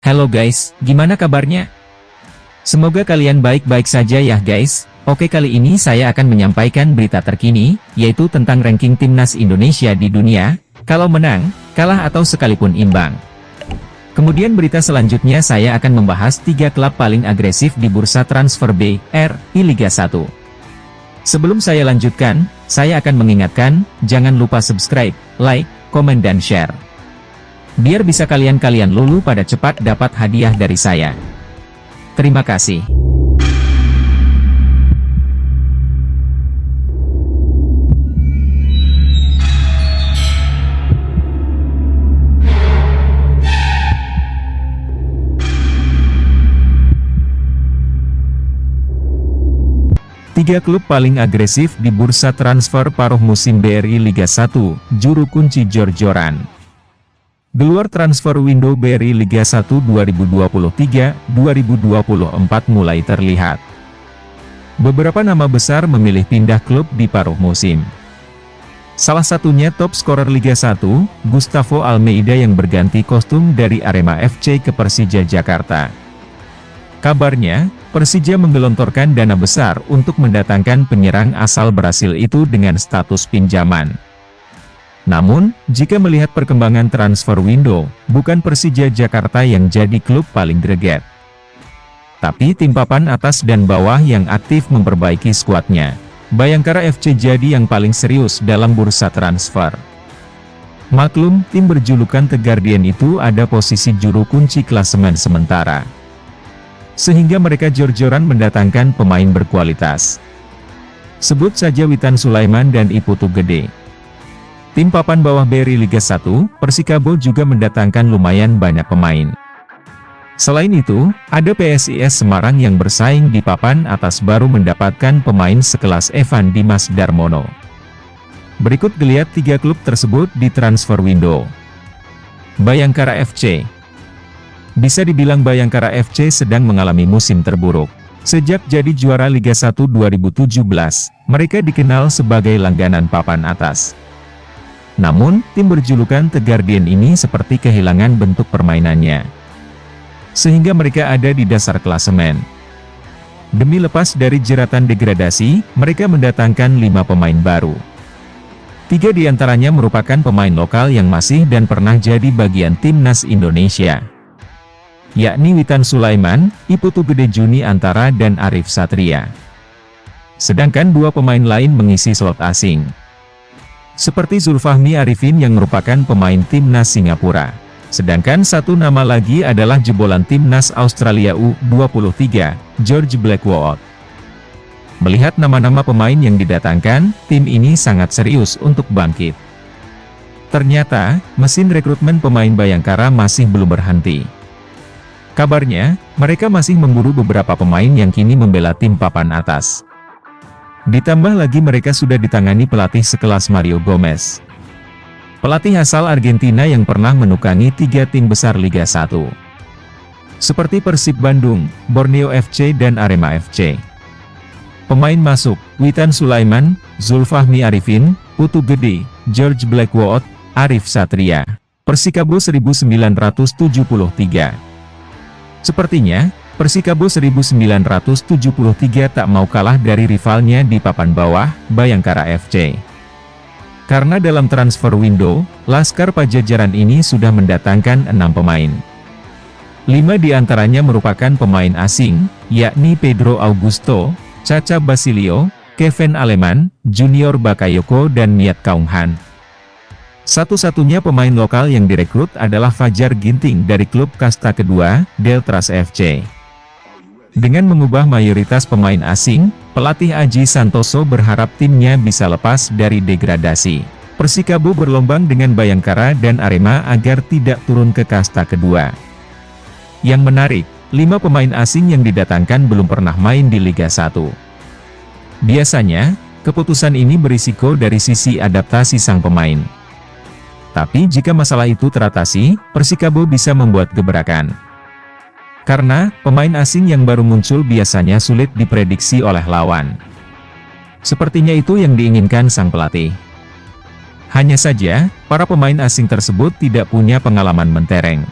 Halo guys, gimana kabarnya? Semoga kalian baik-baik saja ya guys. Oke, kali ini saya akan menyampaikan berita terkini, yaitu tentang ranking timnas Indonesia di dunia, kalau menang, kalah atau sekalipun imbang. Kemudian berita selanjutnya saya akan membahas 3 klub paling agresif di bursa transfer BRI Liga 1. Sebelum saya lanjutkan, saya akan mengingatkan, jangan lupa subscribe, like, komen dan share. Biar bisa kalian lulu pada cepat dapat hadiah dari saya. Terima kasih. Tiga klub paling agresif di bursa transfer paruh musim BRI Liga 1, juru kunci jor-joran. Di luar transfer window BRI Liga 1 2023-2024 mulai terlihat. Beberapa nama besar memilih pindah klub di paruh musim. Salah satunya top skorer Liga 1, Gustavo Almeida yang berganti kostum dari Arema FC ke Persija Jakarta. Kabarnya, Persija menggelontorkan dana besar untuk mendatangkan penyerang asal Brasil itu dengan status pinjaman. Namun, jika melihat perkembangan transfer window, bukan Persija Jakarta yang jadi klub paling greget. Tapi tim papan atas dan bawah yang aktif memperbaiki skuadnya. Bayangkara FC jadi yang paling serius dalam bursa transfer. Maklum, tim berjulukan The Guardian itu ada posisi juru kunci klasemen sementara. Sehingga mereka jor-joran mendatangkan pemain berkualitas. Sebut saja Witan Sulaiman dan Iputu Gede. Tim papan bawah BRI Liga 1, Persikabo juga mendatangkan lumayan banyak pemain. Selain itu, ada PSIS Semarang yang bersaing di papan atas baru mendapatkan pemain sekelas Evan Dimas Darmono. Berikut geliat 3 klub tersebut di transfer window. Bayangkara FC. Bisa dibilang Bayangkara FC sedang mengalami musim terburuk. Sejak jadi juara Liga 1 2017, mereka dikenal sebagai langganan papan atas. Namun, tim berjulukan The Guardian ini seperti kehilangan bentuk permainannya. Sehingga mereka ada di dasar klasemen. Demi lepas dari jeratan degradasi, mereka mendatangkan 5 pemain baru. 3 diantaranya merupakan pemain lokal yang masih dan pernah jadi bagian timnas Indonesia, yakni Witan Sulaiman, Iputu Gede Juni Antara dan Arif Satria. Sedangkan 2 pemain lain mengisi slot asing. Seperti Zulfahmi Arifin yang merupakan pemain timnas Singapura. Sedangkan 1 nama lagi adalah jebolan timnas Australia U23, George Blackwell. Melihat nama-nama pemain yang didatangkan, tim ini sangat serius untuk bangkit. Ternyata, mesin rekrutmen pemain Bayangkara masih belum berhenti. Kabarnya, mereka masih memburu beberapa pemain yang kini membela tim papan atas. Ditambah lagi mereka sudah ditangani pelatih sekelas Mario Gomez. Pelatih asal Argentina yang pernah menukangi 3 tim besar Liga 1. Seperti Persib Bandung, Borneo FC dan Arema FC. Pemain masuk, Witan Sulaiman, Zulfahmi Arifin, Putu Gede, George Blackwell, Arif Satria. Persikabo 1973. Sepertinya, Persikabo 1973 tak mau kalah dari rivalnya di papan bawah, Bayangkara FC. Karena dalam transfer window, Laskar Pajajaran ini sudah mendatangkan 6 pemain. 5 diantaranya merupakan pemain asing, yakni Pedro Augusto, Caca Basilio, Kevin Aleman, Junior Bakayoko dan Miat Kaunghan. Satu-satunya pemain lokal yang direkrut adalah Fajar Ginting dari klub kasta kedua, Deltras FC. Dengan mengubah mayoritas pemain asing, pelatih Aji Santoso berharap timnya bisa lepas dari degradasi. Persikabo berlombang dengan Bayangkara dan Arema agar tidak turun ke kasta kedua. Yang menarik, 5 pemain asing yang didatangkan belum pernah main di Liga 1. Biasanya, keputusan ini berisiko dari sisi adaptasi sang pemain. Tapi jika masalah itu teratasi, Persikabo bisa membuat gebrakan. Karena, pemain asing yang baru muncul biasanya sulit diprediksi oleh lawan. Sepertinya itu yang diinginkan sang pelatih. Hanya saja, para pemain asing tersebut tidak punya pengalaman mentereng.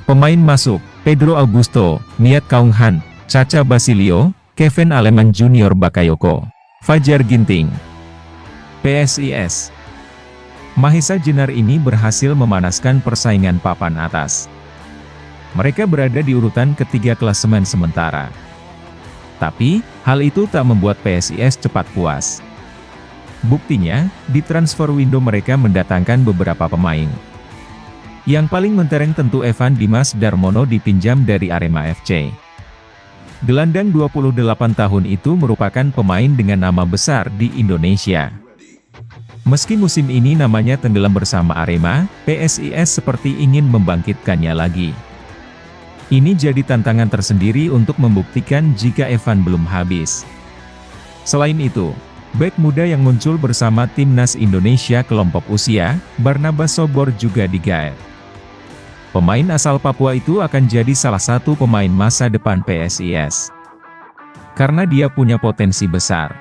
Pemain masuk: Pedro Augusto, Niat Kaunghan, Chacha Basilio, Kevin Aleman Junior Bakayoko, Fajar Ginting. PSIS Mahesa Jenar ini berhasil memanaskan persaingan papan atas. Mereka berada di urutan ketiga klasemen sementara. Tapi, hal itu tak membuat PSIS cepat puas. Buktinya, di transfer window mereka mendatangkan beberapa pemain. Yang paling mentereng tentu Evan Dimas Darmono dipinjam dari Arema FC. Gelandang 28 tahun itu merupakan pemain dengan nama besar di Indonesia. Meski musim ini namanya tenggelam bersama Arema, PSIS seperti ingin membangkitkannya lagi. Ini jadi tantangan tersendiri untuk membuktikan jika Evan belum habis. Selain itu, bek muda yang muncul bersama Timnas Indonesia kelompok usia, Barnabas Sobor juga digaet. Pemain asal Papua itu akan jadi salah satu pemain masa depan PSIS. Karena dia punya potensi besar.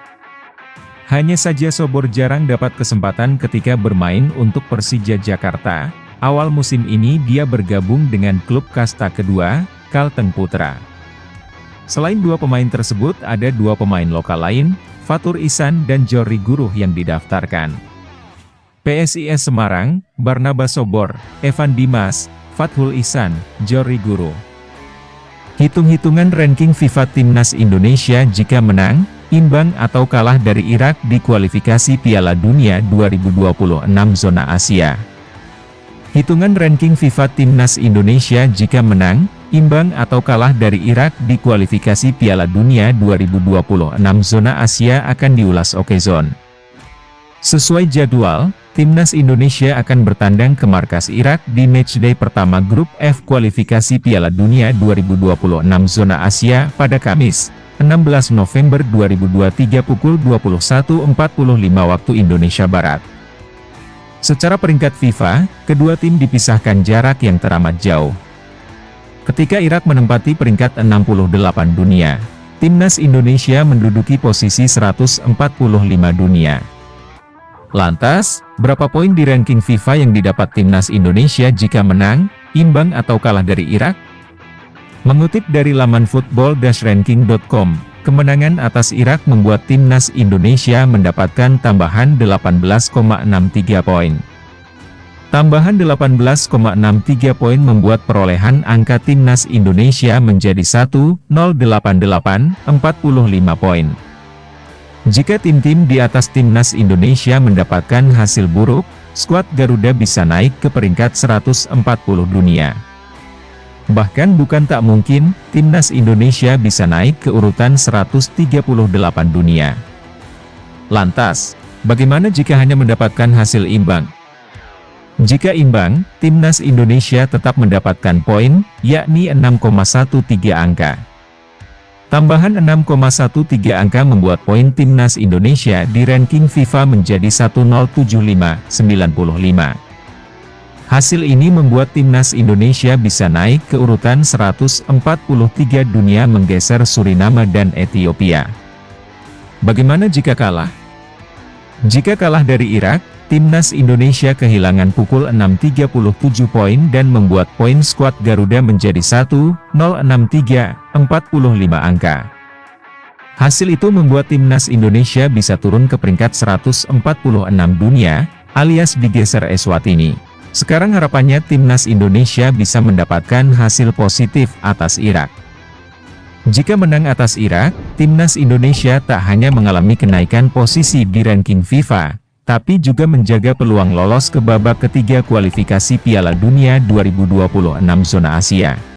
Hanya saja Sobor jarang dapat kesempatan ketika bermain untuk Persija Jakarta. Awal musim ini dia bergabung dengan klub kasta kedua, Kalteng Putra. Selain dua pemain tersebut ada dua pemain lokal lain, Fatur Ihsan dan Jory Guruh yang didaftarkan. PSIS Semarang, Barnabas Sobor, Evan Dimas, Fathul Ihsan, Jory Guruh. Hitung-hitungan ranking FIFA Timnas Indonesia jika menang, imbang atau kalah dari Irak di kualifikasi Piala Dunia 2026 zona Asia. Hitungan ranking FIFA Timnas Indonesia jika menang, imbang atau kalah dari Irak di kualifikasi Piala Dunia 2026 zona Asia akan diulas Okezone. Sesuai jadwal, Timnas Indonesia akan bertandang ke markas Irak di matchday pertama grup F kualifikasi Piala Dunia 2026 zona Asia pada Kamis, 16 November 2023 pukul 21.45 waktu Indonesia Barat. Secara peringkat FIFA, kedua tim dipisahkan jarak yang teramat jauh. Ketika Irak menempati peringkat 68 dunia, Timnas Indonesia menduduki posisi 145 dunia. Lantas, berapa poin di ranking FIFA yang didapat Timnas Indonesia jika menang, imbang atau kalah dari Irak? Mengutip dari laman football-ranking.com, kemenangan atas Irak membuat Timnas Indonesia mendapatkan tambahan 18,63 poin. Tambahan 18,63 poin membuat perolehan angka Timnas Indonesia menjadi 1,088,45 poin. Jika tim-tim di atas Timnas Indonesia mendapatkan hasil buruk, skuad Garuda bisa naik ke peringkat 140 dunia. Bahkan bukan tak mungkin, Timnas Indonesia bisa naik ke urutan 138 dunia. Lantas, bagaimana jika hanya mendapatkan hasil imbang? Jika imbang, Timnas Indonesia tetap mendapatkan poin, yakni 6,13 angka. Tambahan 6,13 angka membuat poin Timnas Indonesia di ranking FIFA menjadi 1,075,95. Hasil ini membuat Timnas Indonesia bisa naik ke urutan 143 dunia menggeser Suriname dan Ethiopia. Bagaimana jika kalah? Jika kalah dari Irak, Timnas Indonesia kehilangan pukul 6,37 poin dan membuat poin skuad Garuda menjadi 1,063,45 angka. Hasil itu membuat Timnas Indonesia bisa turun ke peringkat 146 dunia, alias digeser Eswatini. Sekarang harapannya Timnas Indonesia bisa mendapatkan hasil positif atas Irak. Jika menang atas Irak, Timnas Indonesia tak hanya mengalami kenaikan posisi di ranking FIFA, tapi juga menjaga peluang lolos ke babak ketiga kualifikasi Piala Dunia 2026 zona Asia.